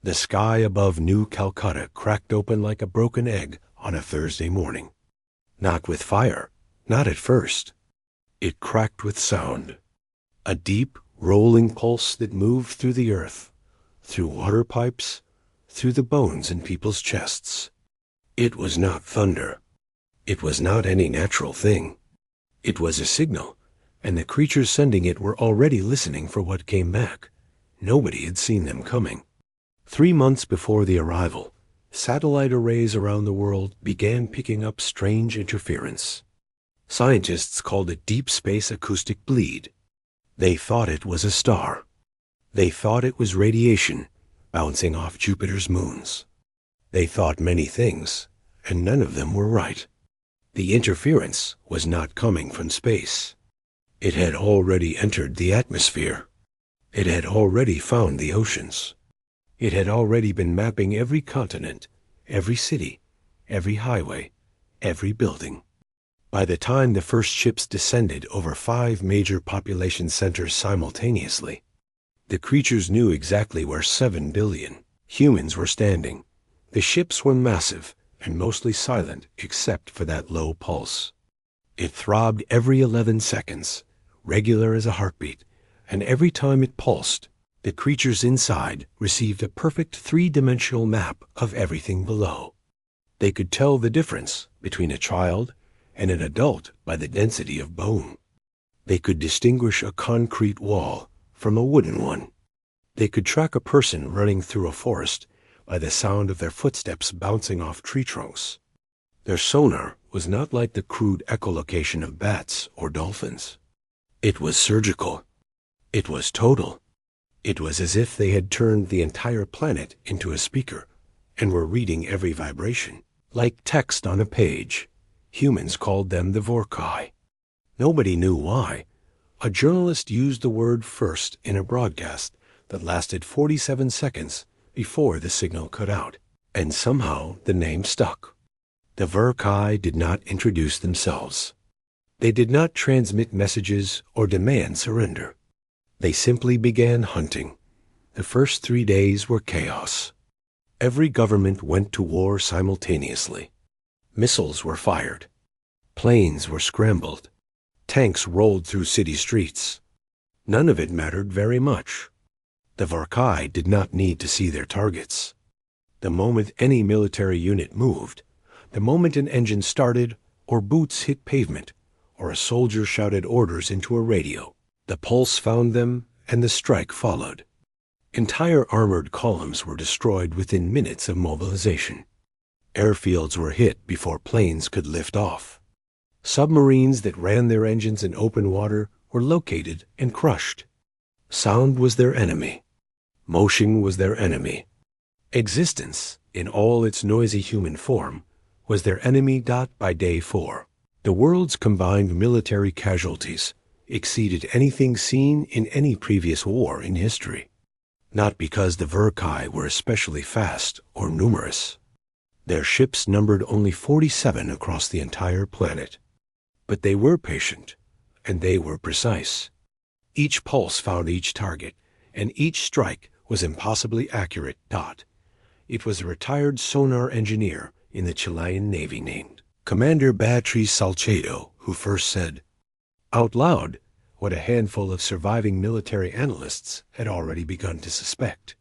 The sky above New Calcutta cracked open like a broken egg on a Thursday morning. Not with fire, not at first. It cracked with sound. A deep, rolling pulse that moved through the earth, through water pipes, through the bones in people's chests. It was not thunder. It was not any natural thing. It was a signal, and the creatures sending it were already listening for what came back. Nobody had seen them coming. 3 months before the arrival, satellite arrays around the world began picking up strange interference. Scientists called it deep space acoustic bleed. They thought it was a star. They thought it was radiation bouncing off Jupiter's moons. They thought many things, and none of them were right. The interference was not coming from space. It had already entered the atmosphere. It had already found the oceans. It had already been mapping every continent, every city, every highway, every building. By the time the first ships descended over 5 major population centers simultaneously, the creatures knew exactly where 7 billion humans were standing. The ships were massive and mostly silent except for that low pulse. It throbbed every 11 seconds, regular as a heartbeat, and every time it pulsed, the creatures inside received a perfect 3-dimensional map of everything below. They could tell the difference between a child and an adult by the density of bone. They could distinguish a concrete wall from a wooden one. They could track a person running through a forest by the sound of their footsteps bouncing off tree trunks. Their sonar was not like the crude echolocation of bats or dolphins. It was surgical. It was total. It was as if they had turned the entire planet into a speaker and were reading every vibration, like text on a page. Humans called them the Vorkai. Nobody knew why. A journalist used the word first in a broadcast that lasted 47 seconds before the signal cut out, and somehow the name stuck. The Vorkai did not introduce themselves. They did not transmit messages or demand surrender. They simply began hunting. The first 3 days were chaos. Every government went to war simultaneously. Missiles were fired. Planes were scrambled. Tanks rolled through city streets. None of it mattered very much. The Vorkai did not need to see their targets. The moment any military unit moved, the moment an engine started, or boots hit pavement, or a soldier shouted orders into a radio, the pulse found them, and the strike followed. Entire armored columns were destroyed within minutes of mobilization. Airfields were hit before planes could lift off. Submarines that ran their engines in open water were located and crushed. Sound was their enemy. Motion was their enemy. Existence, in all its noisy human form, was their enemy. By day 4, the world's combined military casualties exceeded anything seen in any previous war in history. Not because the Vorkai were especially fast or numerous. Their ships numbered only 47 across the entire planet. But they were patient, and they were precise. Each pulse found each target, and each strike was impossibly accurate. It was a retired sonar engineer in the Chilean Navy named Commander Beatriz Salcedo who first said, out loud, what a handful of surviving military analysts had already begun to suspect.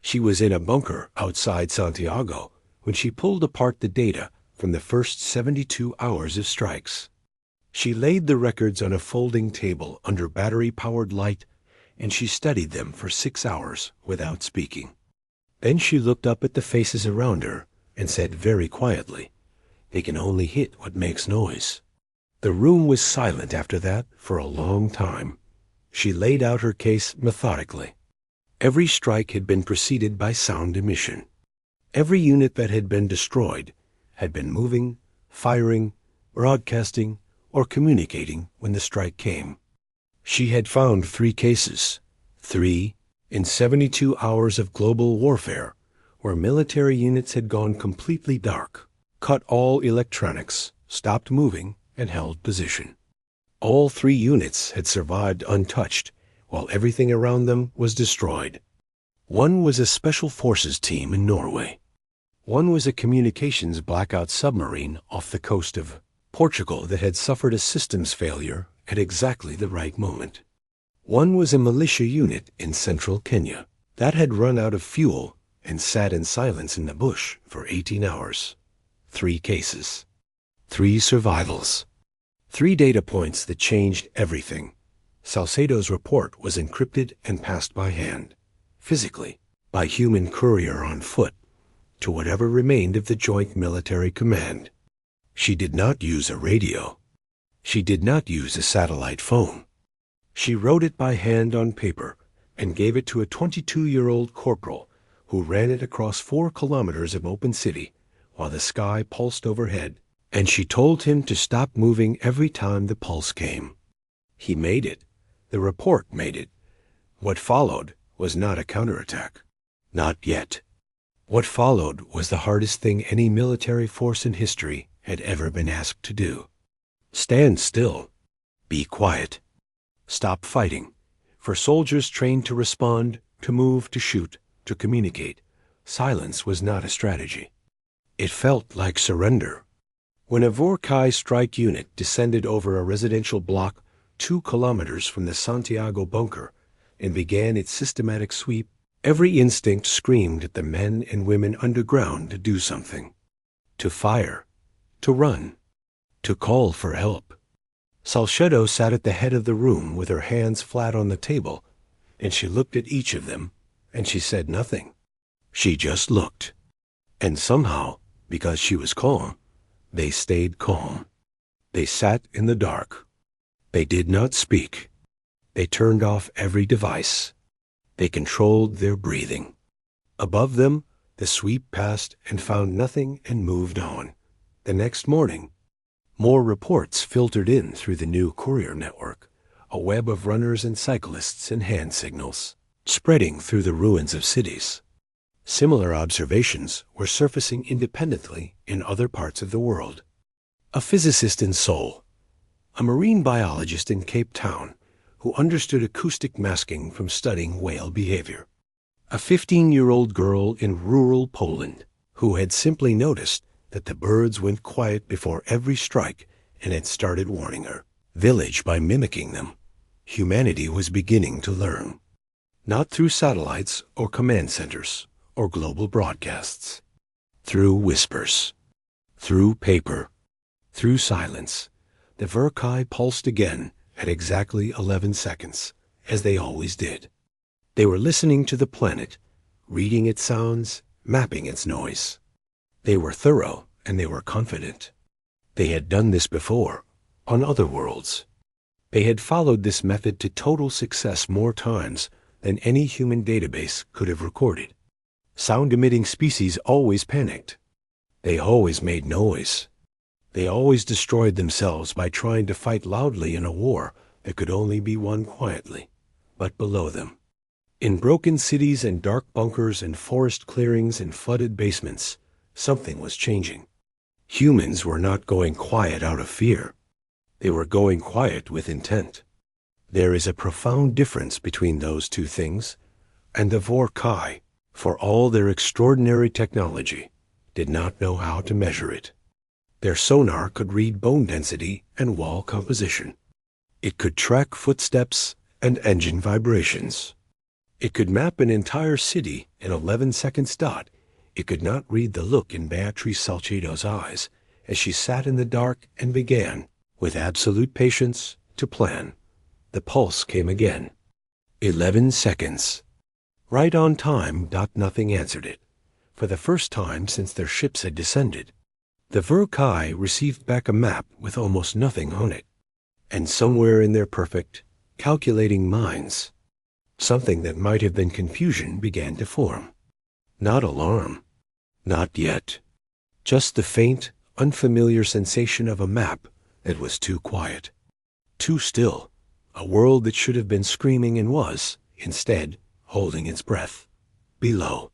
She was in a bunker outside Santiago when she pulled apart the data from the first 72 hours of strikes. She laid the records on a folding table under battery-powered light, and she studied them for 6 hours without speaking. Then she looked up at the faces around her and said very quietly, "They can only hit what makes noise." The room was silent after that for a long time. She laid out her case methodically. Every strike had been preceded by sound emission. Every unit that had been destroyed had been moving, firing, broadcasting, or communicating when the strike came. She had found 3 cases, 3 in 72 hours of global warfare, where military units had gone completely dark, cut all electronics, stopped moving, and held position. All 3 units had survived untouched, while everything around them was destroyed. One was a special forces team in Norway. One was a communications blackout submarine off the coast of Portugal that had suffered a systems failure at exactly the right moment. One was a militia unit in central Kenya that had run out of fuel and sat in silence in the bush for 18 hours. 3 cases. 3 survivals. 3 data points that changed everything. Salcedo's report was encrypted and passed by hand, physically, by human courier on foot, to whatever remained of the Joint Military Command. She did not use a radio. She did not use a satellite phone. She wrote it by hand on paper and gave it to a 22-year-old corporal who ran it across 4 kilometers of open city while the sky pulsed overhead, and she told him to stop moving every time the pulse came. He made it. The report made it. What followed was not a counterattack. Not yet. What followed was the hardest thing any military force in history had ever been asked to do. Stand still. Be quiet. Stop fighting. For soldiers trained to respond, to move, to shoot, to communicate, silence was not a strategy. It felt like surrender. When a Vorkai strike unit descended over a residential block 2 kilometers from the Santiago bunker and began its systematic sweep, every instinct screamed at the men and women underground to do something. To fire. To run. To call for help. Salcedo sat at the head of the room with her hands flat on the table, and she looked at each of them, and she said nothing. She just looked. And somehow, because she was calm, they stayed calm. They sat in the dark. They did not speak. They turned off every device. They controlled their breathing. Above them, the sweep passed and found nothing and moved on. The next morning, more reports filtered in through the new courier network, a web of runners and cyclists and hand signals, spreading through the ruins of cities. Similar observations were surfacing independently in other parts of the world. A physicist in Seoul, a marine biologist in Cape Town who understood acoustic masking from studying whale behavior, a 15-year-old girl in rural Poland who had simply noticed that the birds went quiet before every strike and had started warning her. Village by mimicking them. Humanity was beginning to learn. Not through satellites or command centers or global broadcasts. Through whispers. Through paper. Through silence. The Vorkai pulsed again at exactly 11 seconds, as they always did. They were listening to the planet, reading its sounds, mapping its noise. They were thorough and they were confident. They had done this before, on other worlds. They had followed this method to total success more times than any human database could have recorded. Sound-emitting species always panicked. They always made noise. They always destroyed themselves by trying to fight loudly in a war that could only be won quietly, but below them. In broken cities and dark bunkers and forest clearings and flooded basements, something was changing. Humans were not going quiet out of fear. They were going quiet with intent. There is a profound difference between those two things, and the Vorkai, for all their extraordinary technology, did not know how to measure it. Their sonar could read bone density and wall composition. It could track footsteps and engine vibrations. It could map an entire city in 11 seconds dot. It could not read the look in Beatrice Salcedo's eyes as she sat in the dark and began, with absolute patience, to plan. The pulse came again. 11 seconds. Right on time. Nothing answered it. For the first time since their ships had descended, the Vorkai received back a map with almost nothing on it. And somewhere in their perfect, calculating minds, something that might have been confusion began to form. Not alarm. Not yet. Just the faint, unfamiliar sensation of a map that was too quiet. Too still. A world that should have been screaming and was, instead, holding its breath. Below.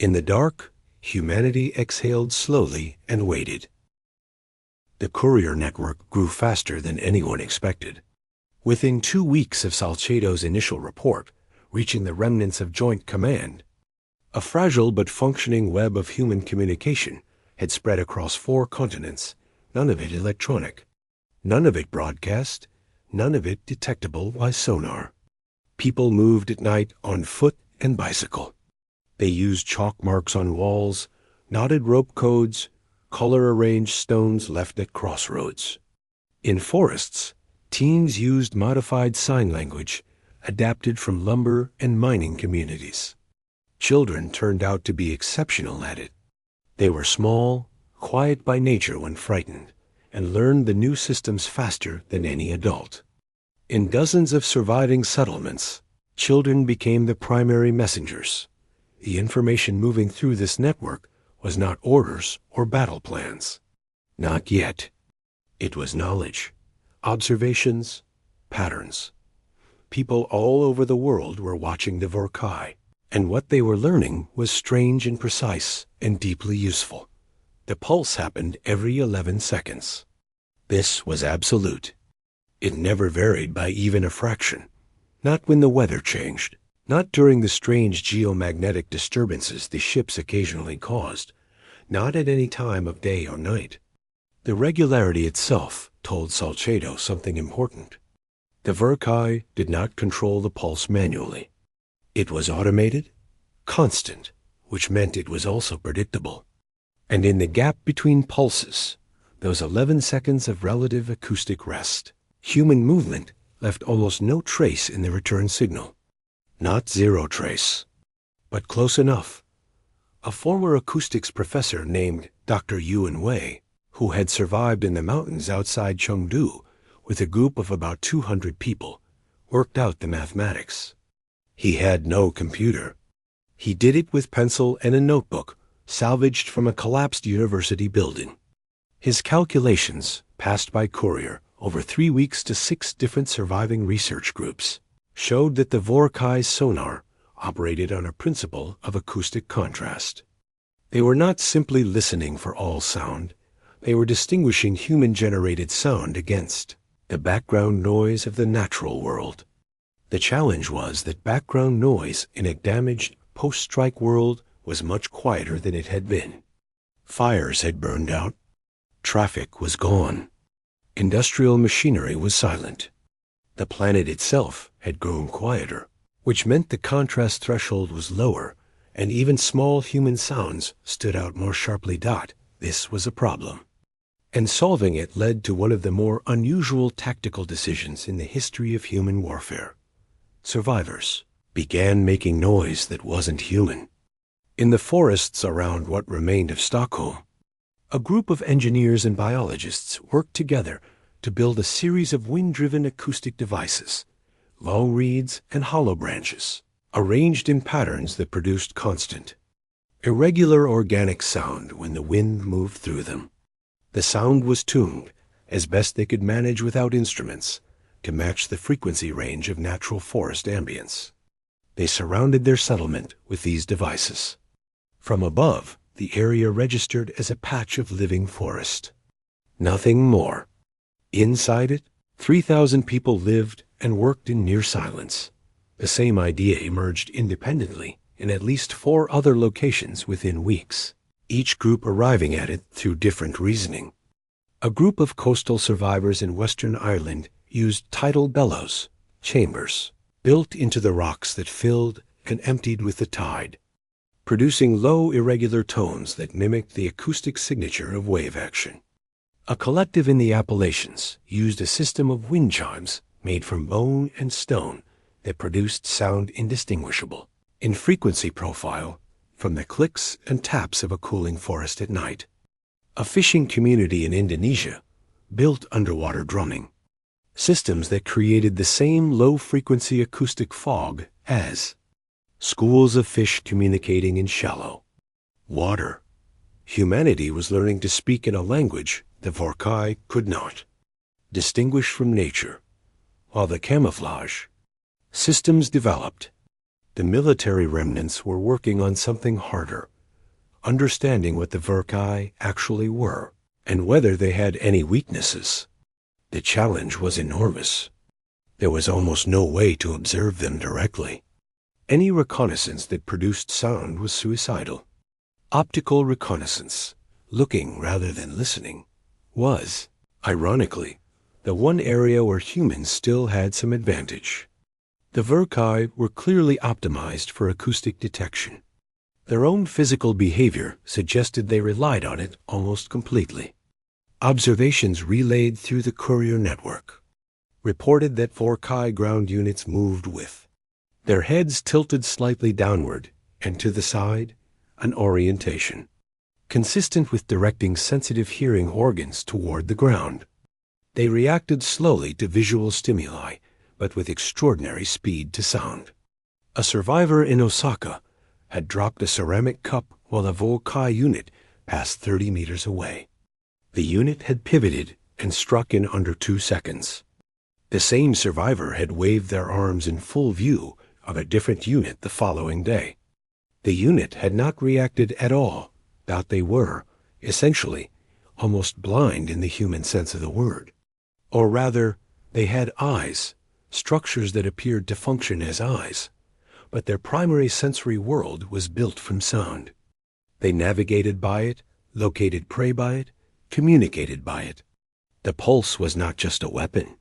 In the dark, humanity exhaled slowly and waited. The courier network grew faster than anyone expected. Within 2 weeks of Salcedo's initial report, reaching the remnants of joint command. A fragile but functioning web of human communication had spread across 4 continents, none of it electronic, none of it broadcast, none of it detectable by sonar. People moved at night on foot and bicycle. They used chalk marks on walls, knotted rope codes, color-arranged stones left at crossroads. In forests, teens used modified sign language adapted from lumber and mining communities. Children turned out to be exceptional at it. They were small, quiet by nature when frightened, and learned the new systems faster than any adult. In dozens of surviving settlements, children became the primary messengers. The information moving through this network was not orders or battle plans. Not yet. It was knowledge, observations, patterns. People all over the world were watching the Vorkai, and what they were learning was strange and precise and deeply useful. The pulse happened every 11 seconds. This was absolute. It never varied by even a fraction. Not when the weather changed, not during the strange geomagnetic disturbances the ships occasionally caused, not at any time of day or night. The regularity itself told Salcedo something important. The Vorkai did not control the pulse manually. It was automated, constant, which meant it was also predictable. And in the gap between pulses, those 11 seconds of relative acoustic rest, human movement left almost no trace in the return signal. Not zero trace, but close enough. A former acoustics professor named Dr. Yuan Wei, who had survived in the mountains outside Chengdu with a group of about 200 people, worked out the mathematics. He had no computer. He did it with pencil and a notebook salvaged from a collapsed university building. His calculations, passed by courier over 3 weeks to 6 different surviving research groups, showed that the Vorkai's sonar operated on a principle of acoustic contrast. They were not simply listening for all sound. They were distinguishing human-generated sound against the background noise of the natural world. The challenge was that background noise in a damaged post-strike world was much quieter than it had been. Fires had burned out. Traffic was gone. Industrial machinery was silent. The planet itself had grown quieter, which meant the contrast threshold was lower, and even small human sounds stood out more sharply. This was a problem. And solving it led to one of the more unusual tactical decisions in the history of human warfare. Survivors began making noise that wasn't human. In the forests around what remained of Stockholm, a group of engineers and biologists worked together to build a series of wind-driven acoustic devices, long reeds and hollow branches, arranged in patterns that produced constant, irregular organic sound when the wind moved through them. The sound was tuned, as best they could manage without instruments, to match the frequency range of natural forest ambience. They surrounded their settlement with these devices. From above, the area registered as a patch of living forest. Nothing more. Inside it, 3,000 people lived and worked in near silence. The same idea emerged independently in at least 4 other locations within weeks, each group arriving at it through different reasoning. A group of coastal survivors in Western Ireland used tidal bellows, chambers, built into the rocks that filled and emptied with the tide, producing low, irregular tones that mimicked the acoustic signature of wave action. A collective in the Appalachians used a system of wind chimes made from bone and stone that produced sound indistinguishable, in frequency profile, from the clicks and taps of a cooling forest at night. A fishing community in Indonesia built underwater drumming, systems that created the same low-frequency acoustic fog as schools of fish communicating in shallow water. Humanity was learning to speak in a language the Vorkai could not, distinguish from nature, while the camouflage systems developed. The military remnants were working on something harder, understanding what the Vorkai actually were and whether they had any weaknesses. The challenge was enormous. There was almost no way to observe them directly. Any reconnaissance that produced sound was suicidal. Optical reconnaissance, looking rather than listening, was, ironically, the one area where humans still had some advantage. The Verkai were clearly optimized for acoustic detection. Their own physical behavior suggested they relied on it almost completely. Observations relayed through the courier network reported that Verkai ground units moved with their heads tilted slightly downward and to the side, an orientation consistent with directing sensitive hearing organs toward the ground. They reacted slowly to visual stimuli, but with extraordinary speed to sound. A survivor in Osaka had dropped a ceramic cup while a Verkai unit passed 30 meters away. The unit had pivoted and struck in under 2 seconds. The same survivor had waved their arms in full view of a different unit the following day. The unit had not reacted at all, that they were, essentially, almost blind in the human sense of the word. Or rather, they had eyes, structures that appeared to function as eyes, but their primary sensory world was built from sound. They navigated by it, located prey by it, communicated by it. The pulse was not just a weapon.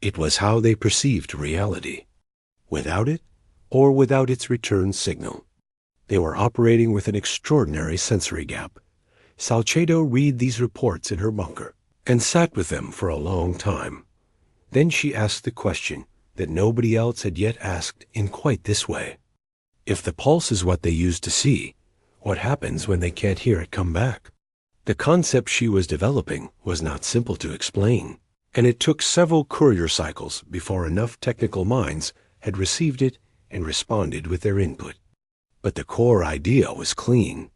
It was how they perceived reality. Without it, or without its return signal, they were operating with an extraordinary sensory gap. Salcedo read these reports in her bunker and sat with them for a long time. Then she asked the question that nobody else had yet asked in quite this way. If the pulse is what they use to see, what happens when they can't hear it come back? The concept she was developing was not simple to explain, and it took several courier cycles before enough technical minds had received it and responded with their input. But the core idea was clean.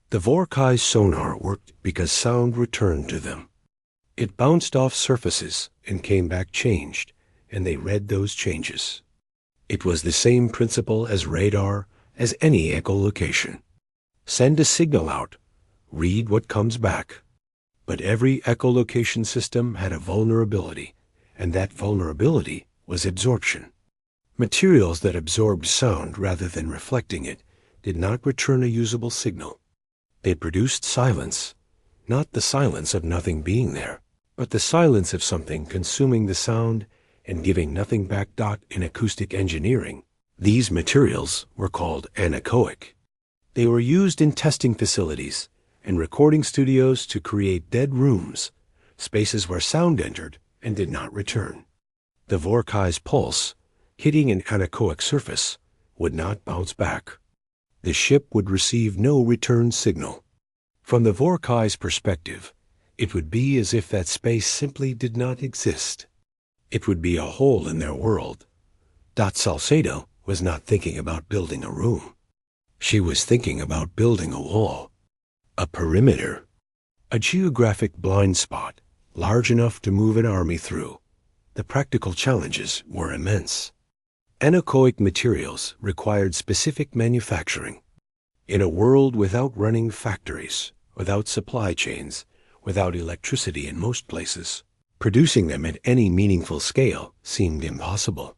The Verkai's sonar worked because sound returned to them. It bounced off surfaces and came back changed, and they read those changes. It was the same principle as radar, as any echolocation. Send a signal out, read what comes back. But every echolocation system had a vulnerability, and that vulnerability was absorption. Materials that absorbed sound rather than reflecting it did not return a usable signal. They produced silence, not the silence of nothing being there, but the silence of something consuming the sound and giving nothing back. In acoustic engineering, these materials were called anechoic. They were used in testing facilities and recording studios to create dead rooms, spaces where sound entered and did not return. The Verkai's pulse, hitting an anechoic surface, would not bounce back. The ship would receive no return signal. From the Verkai's perspective, it would be as if that space simply did not exist. It would be a hole in their world. Salcedo was not thinking about building a room. She was thinking about building a wall, a perimeter, a geographic blind spot large enough to move an army through. The practical challenges were immense. Anechoic materials required specific manufacturing. In a world without running factories, without supply chains, without electricity in most places, producing them at any meaningful scale seemed impossible.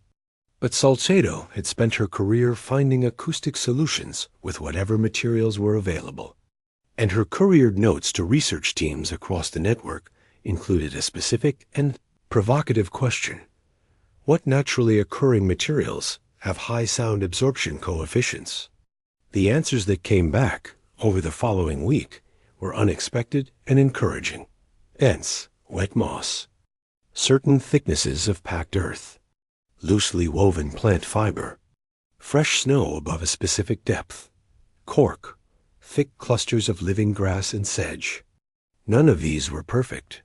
But Salcedo had spent her career finding acoustic solutions with whatever materials were available, and her couriered notes to research teams across the network included a specific and provocative question. What naturally occurring materials have high sound absorption coefficients? The answers that came back over the following week were unexpected and encouraging. Dense, wet moss, certain thicknesses of packed earth, loosely woven plant fiber, fresh snow above a specific depth, cork, thick clusters of living grass and sedge. None of these were perfect.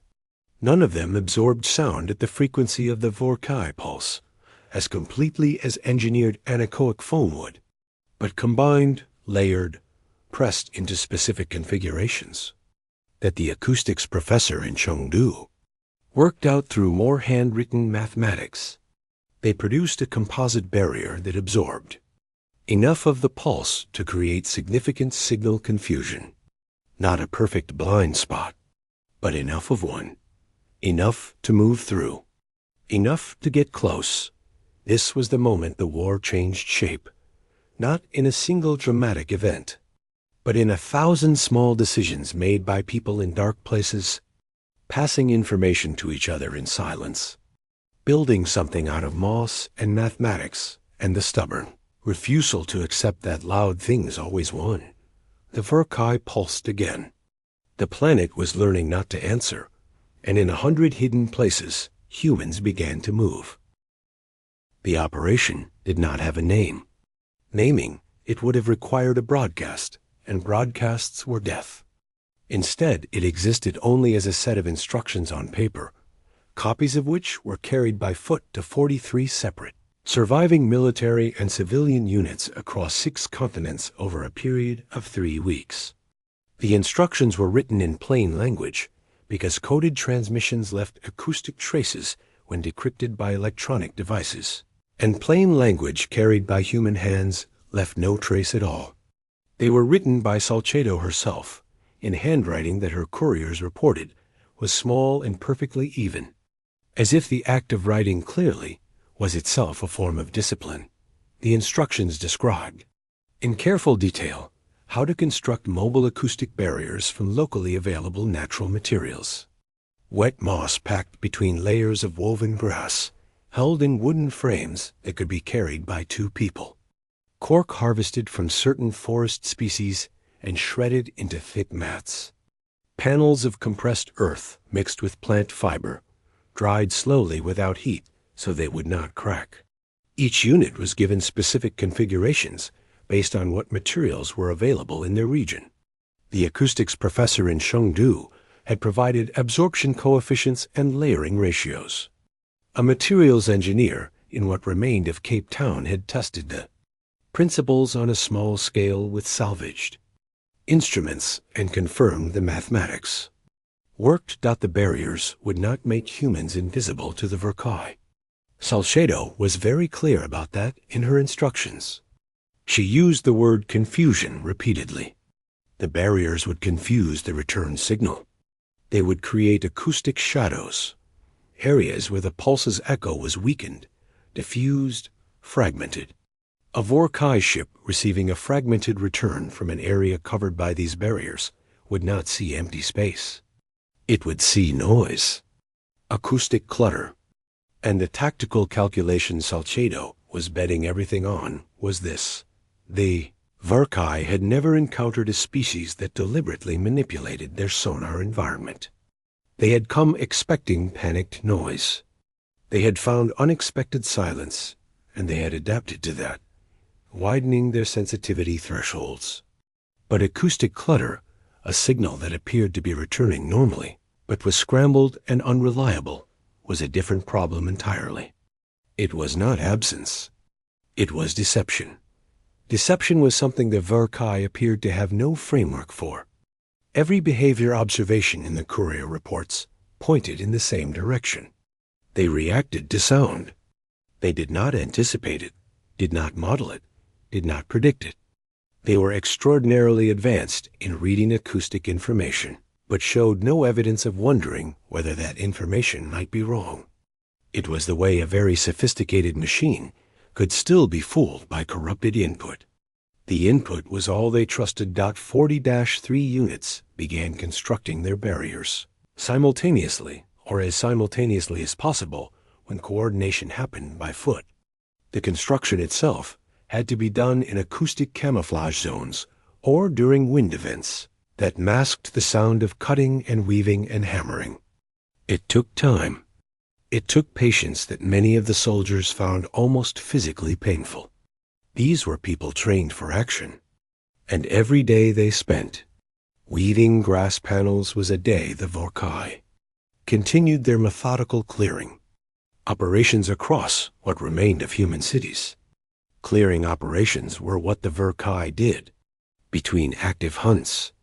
None of them absorbed sound at the frequency of the Verkai pulse, as completely as engineered anechoic foam would, but combined, layered, pressed into specific configurations that the acoustics professor in Chengdu worked out through more handwritten mathematics. They produced a composite barrier that absorbed enough of the pulse to create significant signal confusion. Not a perfect blind spot, but enough of one. Enough to move through. Enough to get close. This was the moment the war changed shape. not in a single dramatic event, but in 1,000 small decisions made by people in dark places, passing information to each other in silence, building something out of moss and mathematics and the stubborn refusal to accept that loud things always won. The Verkai pulsed again. The planet was learning not to answer, and in 100 hidden places, humans began to move. The operation did not have a name. Naming it would have required a broadcast, and broadcasts were death. Instead, it existed only as a set of instructions on paper, copies of which were carried by foot to 43 separate, surviving military and civilian units across 6 continents over a period of 3 weeks. The instructions were written in plain language because coded transmissions left acoustic traces when decrypted by electronic devices, and plain language carried by human hands left no trace at all. They were written by Salcedo herself, in handwriting that her couriers reported was small and perfectly even, as if the act of writing clearly was itself a form of discipline. The instructions described, in careful detail, how to construct mobile acoustic barriers from locally available natural materials. Wet moss packed between layers of woven grass, held in wooden frames that could be carried by 2 people. Cork harvested from certain forest species and shredded into thick mats. Panels of compressed earth mixed with plant fiber, dried slowly without heat so they would not crack. Each unit was given specific configurations based on what materials were available in their region. The acoustics professor in Chengdu had provided absorption coefficients and layering ratios. A materials engineer in what remained of Cape Town had tested the principles on a small scale with salvaged instruments and confirmed the mathematics. Worked out the barriers would not make humans invisible to the Verkai. Salcedo was very clear about that in her instructions. She used the word confusion repeatedly. The barriers would confuse the return signal. They would create acoustic shadows, areas where the pulse's echo was weakened, diffused, fragmented. A Verkai ship receiving a fragmented return from an area covered by these barriers would not see empty space. It would see noise, acoustic clutter, and the tactical calculation Salcedo was betting everything on was this. The Verkai had never encountered a species that deliberately manipulated their sonar environment. They had come expecting panicked noise. They had found unexpected silence, and they had adapted to that, widening their sensitivity thresholds. But acoustic clutter, a signal that appeared to be returning normally, but was scrambled and unreliable, was a different problem entirely. It was not absence. It was deception. Deception was something the Verkai appeared to have no framework for. Every behavior observation in the courier reports pointed in the same direction. They reacted to sound. They did not anticipate it, did not model it, did not predict it. They were extraordinarily advanced in reading acoustic information, but showed no evidence of wondering whether that information might be wrong. It was the way a very sophisticated machine could still be fooled by corrupted input. The input was all they trusted. 40-3 units began constructing their barriers, simultaneously, or as simultaneously as possible when coordination happened by foot. The construction itself had to be done in acoustic camouflage zones or during wind events that masked the sound of cutting and weaving and hammering. It took time. It took patience that many of the soldiers found almost physically painful. These were people trained for action, and every day they spent weaving grass panels was a day the Verkai continued their methodical clearing, operations across what remained of human cities. Clearing operations were what the Verkai did between active hunts.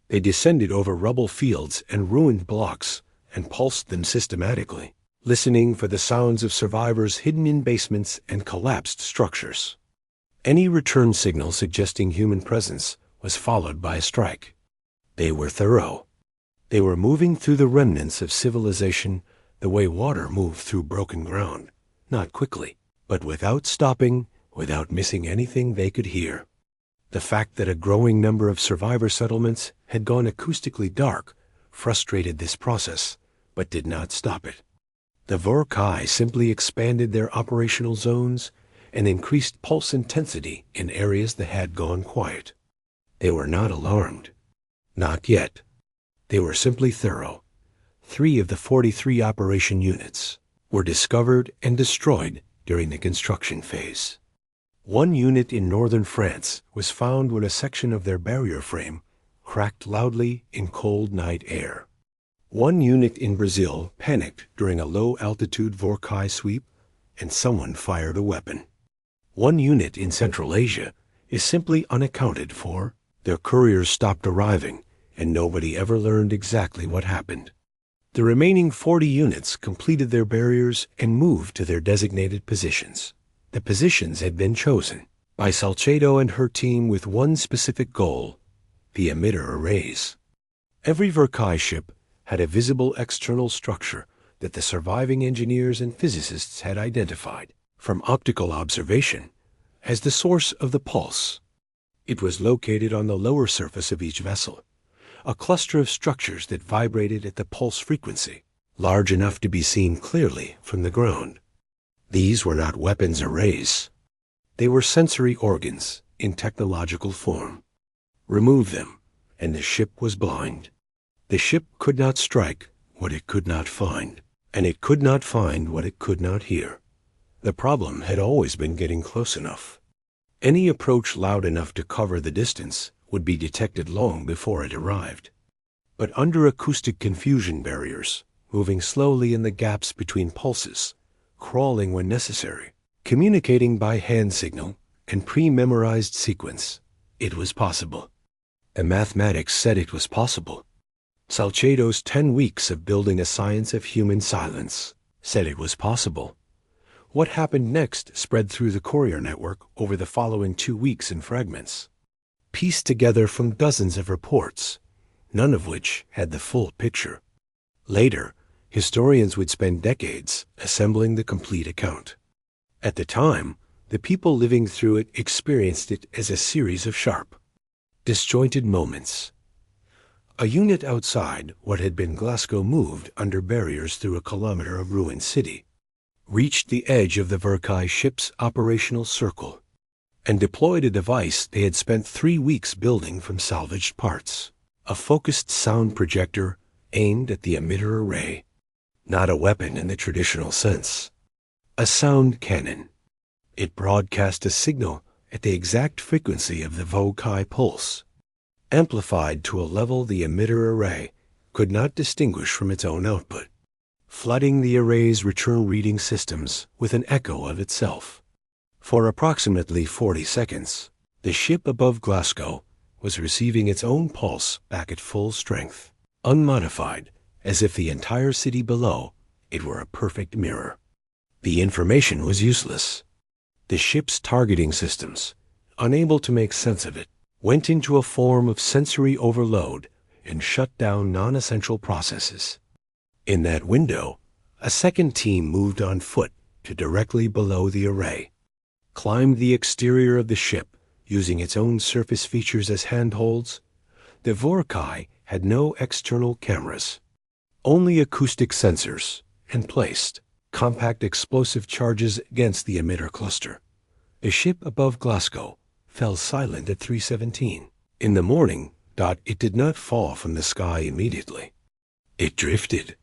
They descended over rubble fields and ruined blocks and pulsed them systematically, listening for the sounds of survivors hidden in basements and collapsed structures. Any return signal suggesting human presence was followed by a strike. They were thorough. They were moving through the remnants of civilization the way water moved through broken ground, not quickly, but without stopping without missing anything they could hear. The fact that a growing number of survivor settlements had gone acoustically dark frustrated this process, but did not stop it. The Vorkai simply expanded their operational zones and increased pulse intensity in areas that had gone quiet. They were not alarmed. Not yet. They were simply thorough. 3 of the 43 operation units were discovered and destroyed during the construction phase. 1 unit in northern France was found when a section of their barrier frame cracked loudly in cold night air. 1 unit in Brazil panicked during a low-altitude Vorkai sweep, and someone fired a weapon. 1 unit in Central Asia is simply unaccounted for. Their couriers stopped arriving, and nobody ever learned exactly what happened. The remaining 40 units completed their barriers and moved to their designated positions. The positions had been chosen by Salcedo and her team with one specific goal: the emitter arrays. Every Vorkai ship had a visible external structure that the surviving engineers and physicists had identified from optical observation as the source of the pulse. It was located on the lower surface of each vessel, a cluster of structures that vibrated at the pulse frequency, large enough to be seen clearly from the ground. These were not weapons arrays. They were sensory organs in technological form. Remove them, and the ship was blind. The ship could not strike what it could not find, and it could not find what it could not hear. The problem had always been getting close enough. Any approach loud enough to cover the distance would be detected long before it arrived. But under acoustic confusion barriers, moving slowly in the gaps between pulses, crawling when necessary, communicating by hand signal and pre-memorized sequence, it was possible. And mathematics said it was possible. Salcedo's 10 weeks of building a science of human silence said it was possible. What happened next spread through the courier network over the following 2 weeks in fragments, pieced together from dozens of reports, none of which had the full picture. Later, historians would spend decades assembling the complete account. At the time, the people living through it experienced it as a series of sharp, disjointed moments. A unit outside what had been Glasgow moved under barriers through a kilometer of ruined city, reached the edge of the Vorkai ship's operational circle, and deployed a device they had spent 3 weeks building from salvaged parts, a focused sound projector aimed at the emitter array. Not a weapon in the traditional sense. A sound cannon. It broadcast a signal at the exact frequency of the Vorkai pulse, amplified to a level the emitter array could not distinguish from its own output, flooding the array's return reading systems with an echo of itself. For approximately 40 seconds, the ship above Glasgow was receiving its own pulse back at full strength, unmodified, as if the entire city below it were a perfect mirror. The information was useless. The ship's targeting systems, unable to make sense of it, went into a form of sensory overload and shut down non-essential processes. In that window, a second team moved on foot to directly below the array, climbed the exterior of the ship using its own surface features as handholds. The Vorkai had no external cameras, only acoustic sensors, and placed compact explosive charges against the emitter cluster. The ship above Glasgow fell silent at 3:17. In the morning, it did not fall from the sky immediately. It drifted.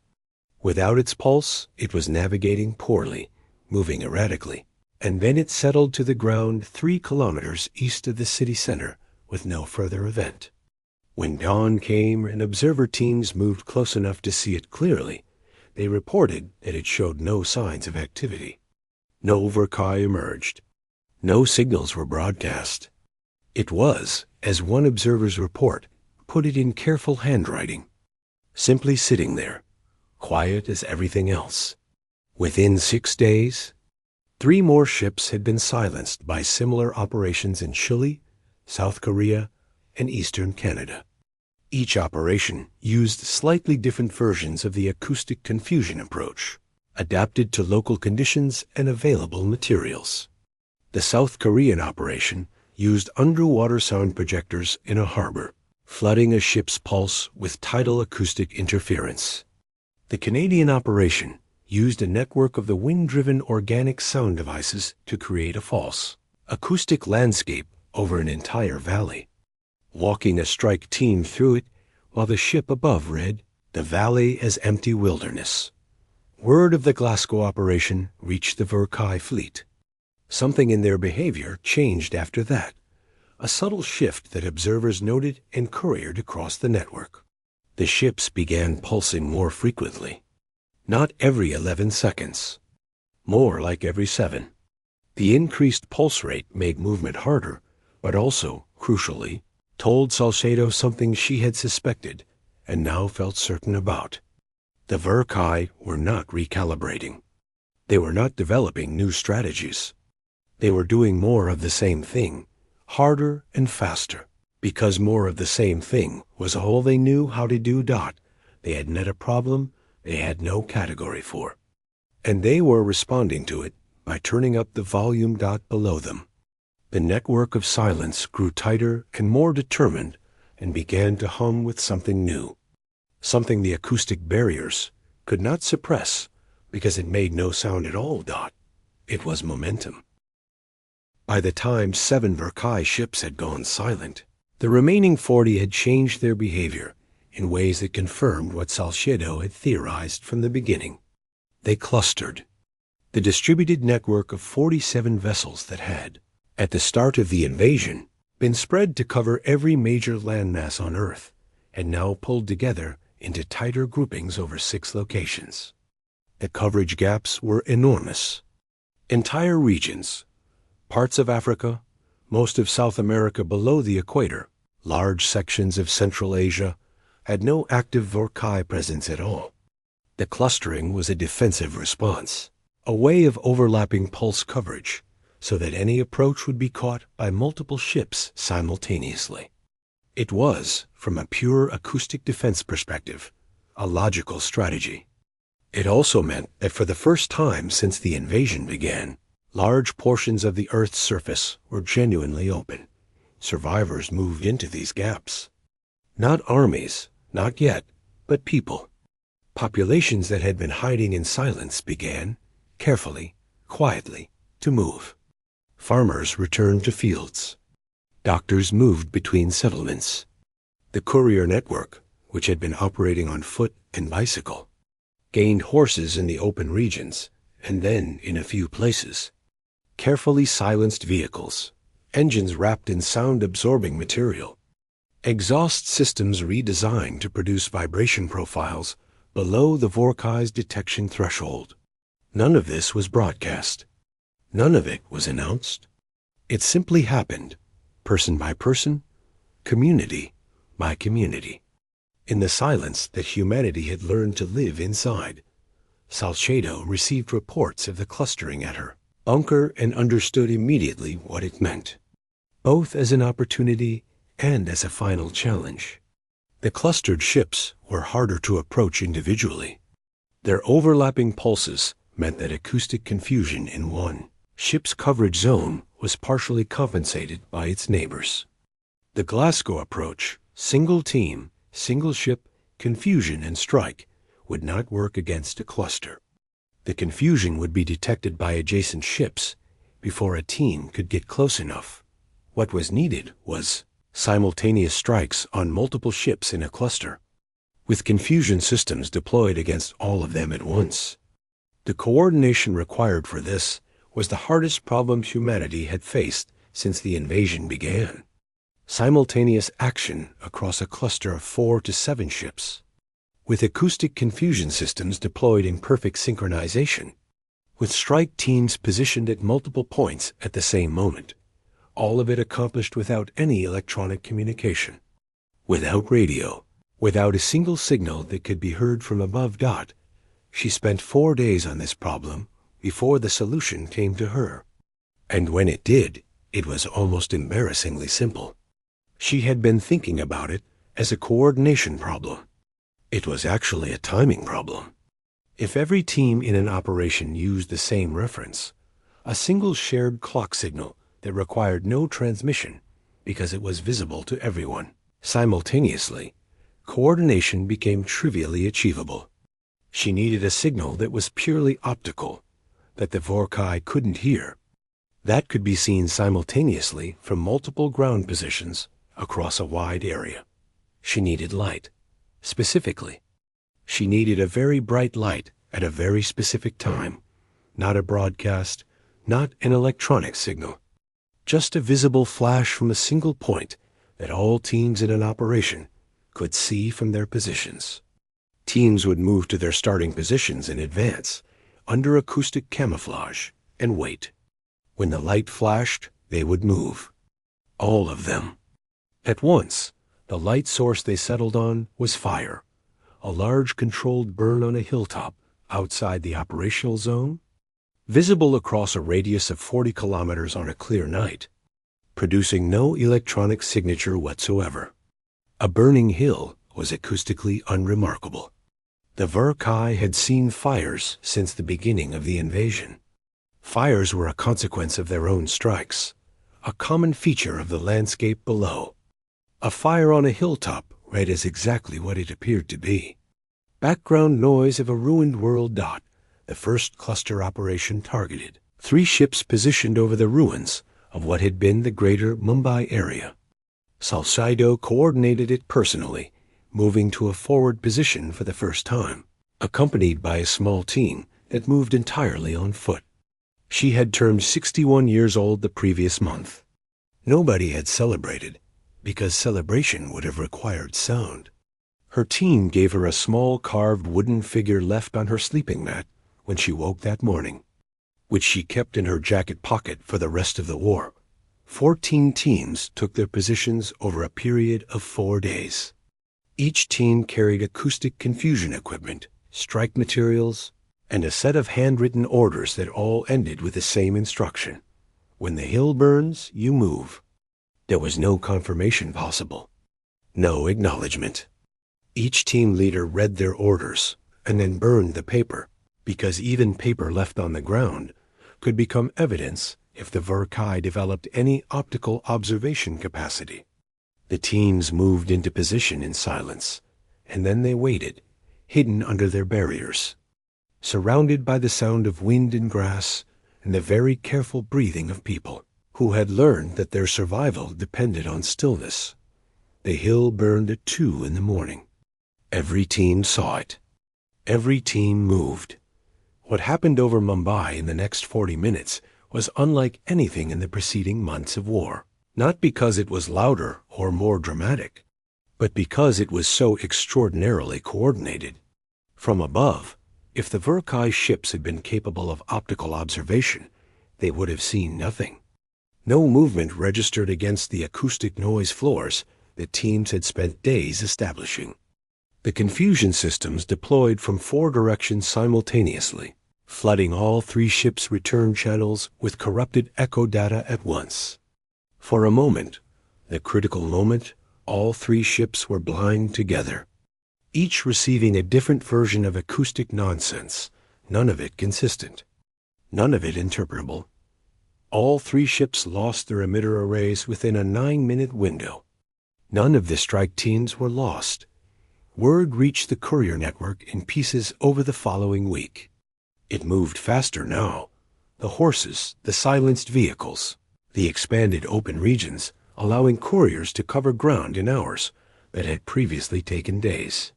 Without its pulse, it was navigating poorly, moving erratically, and then it settled to the ground 3 kilometers east of the city center with no further event. When dawn came and observer teams moved close enough to see it clearly, they reported that it showed no signs of activity. No Vorkai emerged. No signals were broadcast. It was, as one observer's report put it in careful handwriting, simply sitting there, quiet as everything else. Within 6 days, 3 more ships had been silenced by similar operations in Chile, South Korea, and eastern Canada. Each operation used slightly different versions of the acoustic confusion approach, adapted to local conditions and available materials. The South Korean operation used underwater sound projectors in a harbor, flooding a ship's pulse with tidal acoustic interference. The Canadian operation used a network of the wind-driven organic sound devices to create a false, acoustic landscape over an entire valley, walking a strike team through it while the ship above read, "The valley as empty wilderness." Word of the Glasgow operation reached the Verkai fleet. Something in their behavior changed after that, a subtle shift that observers noted and couriered across the network. The ships began pulsing more frequently. Not every 11 seconds. More like every 7. The increased pulse rate made movement harder, but also, crucially, told Salcedo something she had suspected and now felt certain about. The Verkai were not recalibrating. They were not developing new strategies. They were doing more of the same thing, harder and faster, because more of the same thing was all they knew how to do. They had met a problem they had no category for, and they were responding to it by turning up the volume. Below them. The network of silence grew tighter and more determined and began to hum with something new, something the acoustic barriers could not suppress because it made no sound at all. It was momentum. By the time 7 Verkai ships had gone silent, the remaining 40 had changed their behavior in ways that confirmed what Salcedo had theorized from the beginning. They clustered. The distributed network of 47 vessels that had, at the start of the invasion, been spread to cover every major landmass on Earth, had now pulled together into tighter groupings over 6 locations. The coverage gaps were enormous. Entire regions, parts of Africa, most of South America below the equator, large sections of Central Asia, had no active Verkai presence at all. The clustering was a defensive response, a way of overlapping pulse coverage, so that any approach would be caught by multiple ships simultaneously. It was, from a pure acoustic defense perspective, a logical strategy. It also meant that for the first time since the invasion began, large portions of the Earth's surface were genuinely open. Survivors moved into these gaps. Not armies, not yet, but people. Populations that had been hiding in silence began, carefully, quietly, to move. Farmers returned to fields. Doctors moved between settlements. The courier network, which had been operating on foot and bicycle, gained horses in the open regions, and then, in a few places, carefully silenced vehicles, engines wrapped in sound-absorbing material, exhaust systems redesigned to produce vibration profiles below the Verkai's detection threshold. None of this was broadcast. None of it was announced. It simply happened, person by person, community by community, in the silence that humanity had learned to live inside. Salcedo received reports of the clustering at her bunker and understood immediately what it meant, both as an opportunity and as a final challenge. The clustered ships were harder to approach individually. Their overlapping pulses meant that acoustic confusion in one ship's coverage zone was partially compensated by its neighbors. The Glasgow approach, single team, single ship, confusion and strike, would not work against a cluster. The confusion would be detected by adjacent ships before a team could get close enough. What was needed was simultaneous strikes on multiple ships in a cluster, with confusion systems deployed against all of them at once. The coordination required for this was the hardest problem humanity had faced since the invasion began. Simultaneous action across a cluster of 4 to 7 ships, with acoustic confusion systems deployed in perfect synchronization, with strike teams positioned at multiple points at the same moment, all of it accomplished without any electronic communication, without radio, without a single signal that could be heard from above. She spent 4 days on this problem before the solution came to her. And when it did, it was almost embarrassingly simple. She had been thinking about it as a coordination problem. It was actually a timing problem. If every team in an operation used the same reference, a single shared clock signal that required no transmission because it was visible to everyone. Simultaneously, coordination became trivially achievable. She needed a signal that was purely optical, that the Vorkai couldn't hear. That could be seen simultaneously from multiple ground positions across a wide area. She needed light. Specifically, she needed a very bright light at a very specific time, not a broadcast, not an electronic signal, just a visible flash from a single point that all teams in an operation could see from their positions. Teams would move to their starting positions in advance, under acoustic camouflage, and wait. When the light flashed, they would move. All of them. At once, the light source they settled on was fire, a large controlled burn on a hilltop outside the operational zone, visible across a radius of 40 kilometers on a clear night, producing no electronic signature whatsoever. A burning hill was acoustically unremarkable. The Vorkai had seen fires since the beginning of the invasion. Fires were a consequence of their own strikes, a common feature of the landscape below. A fire on a hilltop read as exactly what it appeared to be. Background noise of a ruined world. The first cluster operation targeted 3 ships positioned over the ruins of what had been the greater Mumbai area. Salcido coordinated it personally, moving to a forward position for the first time, accompanied by a small team that moved entirely on foot. She had turned 61 years old the previous month. Nobody had celebrated, because celebration would have required sound. Her team gave her a small carved wooden figure left on her sleeping mat when she woke that morning, which she kept in her jacket pocket for the rest of the war. 14 teams took their positions over a period of 4 days. Each team carried acoustic confusion equipment, strike materials, and a set of handwritten orders that all ended with the same instruction. When the hill burns, you move. There was no confirmation possible. No acknowledgement. Each team leader read their orders and then burned the paper, because even paper left on the ground could become evidence if the Vorkai developed any optical observation capacity. The teams moved into position in silence, and then they waited, hidden under their barriers, surrounded by the sound of wind and grass and the very careful breathing of people who had learned that their survival depended on stillness. The hill burned at 2 in the morning. Every team saw it. Every team moved. What happened over Mumbai in the next 40 minutes was unlike anything in the preceding months of war, not because it was louder or more dramatic, but because it was so extraordinarily coordinated. From above, if the Vorkai ships had been capable of optical observation, they would have seen nothing. No movement registered against the acoustic noise floors that teams had spent days establishing. The confusion systems deployed from 4 directions simultaneously, flooding all 3 ships' return channels with corrupted echo data at once. For a moment, the critical moment, all 3 ships were blind together, each receiving a different version of acoustic nonsense, none of it consistent, none of it interpretable. All 3 ships lost their emitter arrays within a 9-minute window. None of the strike teams were lost. Word reached the courier network in pieces over the following week. It moved faster now. The horses, the silenced vehicles, the expanded open regions, allowing couriers to cover ground in hours that had previously taken days.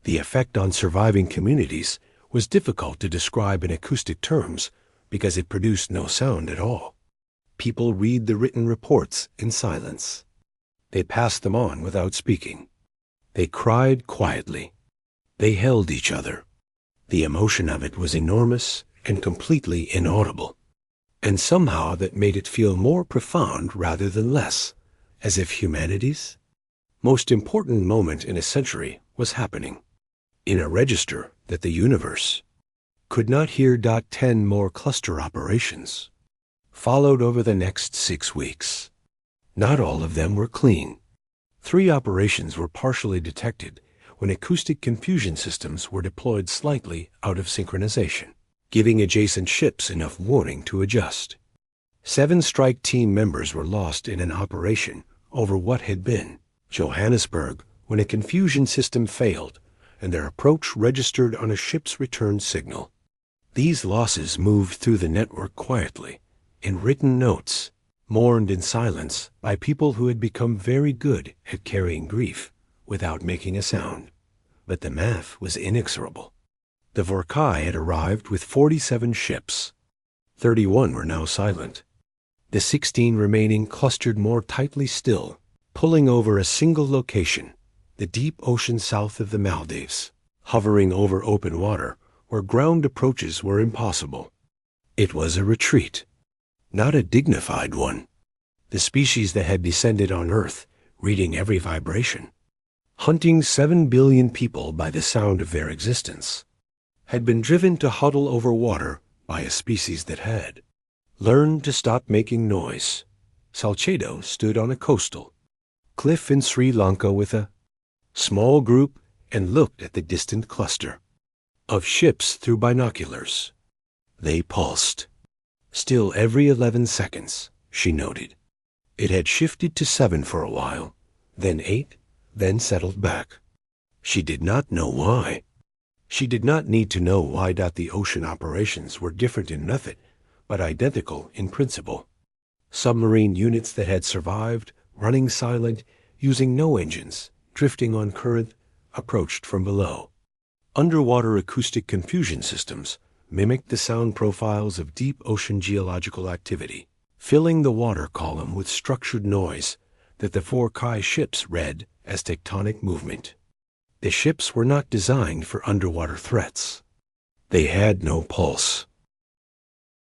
The effect on surviving communities was difficult to describe in acoustic terms because it produced no sound at all. People read the written reports in silence. They passed them on without speaking. They cried quietly. They held each other. The emotion of it was enormous and completely inaudible, and somehow that made it feel more profound rather than less, as if humanity's most important moment in a century was happening, in a register that the universe could not hear. 10 more cluster operations followed over the next 6 weeks. Not all of them were clean. 3 operations were partially detected when acoustic confusion systems were deployed slightly out of synchronization. giving adjacent ships enough warning to adjust. 7 strike team members were lost in an operation over what had been Johannesburg when a confusion system failed and their approach registered on a ship's return signal. These losses moved through the network quietly, in written notes, mourned in silence by people who had become very good at carrying grief without making a sound. But the math was inexorable. The Vorkai had arrived with 47 ships. 31 were now silent. The 16 remaining clustered more tightly still, pulling over a single location, the deep ocean south of the Maldives, hovering over open water where ground approaches were impossible. It was a retreat, not a dignified one. The species that had descended on Earth, reading every vibration, hunting 7 billion people by the sound of their existence, had been driven to huddle over water by a species that had learned to stop making noise. Salcedo stood on a coastal cliff in Sri Lanka with a small group and looked at the distant cluster of ships through binoculars. They pulsed. Still every 11 seconds, she noted. It had shifted to 7 for a while, then 8, then settled back. She did not know why. She did not need to know why. The ocean operations were different in method, but identical in principle. Submarine units that had survived, running silent, using no engines, drifting on current, approached from below. Underwater acoustic confusion systems mimicked the sound profiles of deep ocean geological activity, filling the water column with structured noise that the Vorkai ships read as tectonic movement. The ships were not designed for underwater threats. They had no pulse.